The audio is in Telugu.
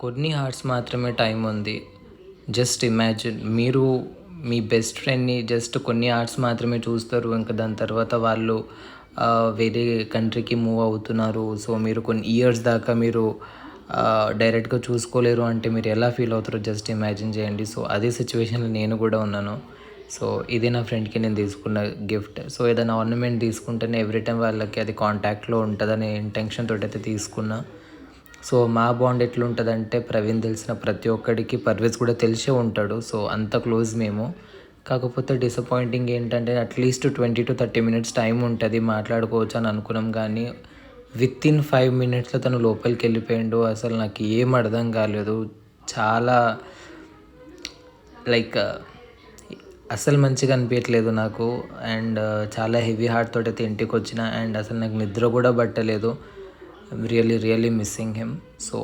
కొన్ని హార్ట్స్ మాత్రమే టైం ఉంది. జస్ట్ ఇమాజిన్ మీరు మీ బెస్ట్ ఫ్రెండ్‌ని జస్ట్ కొన్ని అవర్స్ మాత్రమే చూస్తారు. ఇంకా దాని తర్వాత వాళ్ళు వేరే కంట్రీకి మూవ్ అవుతున్నారు. సో, మీరు కొన్ని ఇయర్స్ దాకా మీరు డైరెక్ట్‌గా చూసుకోలేరు అంటే మీరు ఎలా ఫీల్ అవుతారో జస్ట్ ఇమాజిన్ చేయండి. సో, అదే సిచ్యువేషన్‌లో నేను కూడా ఉన్నాను. సో, ఇది నా ఫ్రెండ్‌కి నేను తీసుకున్న గిఫ్ట్. సో, ఏదైనా ఆర్నమెంట్ తీసుకుంటేనే ఎవ్రీ టైమ్ వాళ్ళకి అది కాంటాక్ట్‌లో ఉంటదనే ఇంటెన్షన్ తోటైతే తీసుకున్నా. సో, మా బాండ్ ఎట్లుంటదంటే ప్రవీణ్ తెలిసిన ప్రతి ఒక్కడికి పర్వేజ్ కూడా తెలిసే ఉంటాడు. సో, అంత క్లోజ్ మేము. కాకపోతే డిసప్పాయింటింగ్ ఏంటంటే అట్‌లీస్ట్ 20-30 మినిట్స్ టైం ఉంటది మాట్లాడుకోవచ్చు అని అనుకున్నాం గానీ, వితిన్ 5 మినిట్స్‌లో తను లోపలికెళ్ళిపోయిండు. అసలు నాకు ఏం అర్థం కాలేదు. చాలా లైక్ అస్సలు మంచిగా అనిపియట్లేదు నాకు. అండ్ చాలా హెవీ హార్ట్ తోటైతే ఇంటికొచ్చిన. అండ్ అసలు నాకు నిద్ర కూడా పట్టలేదు. I'm really missing him. So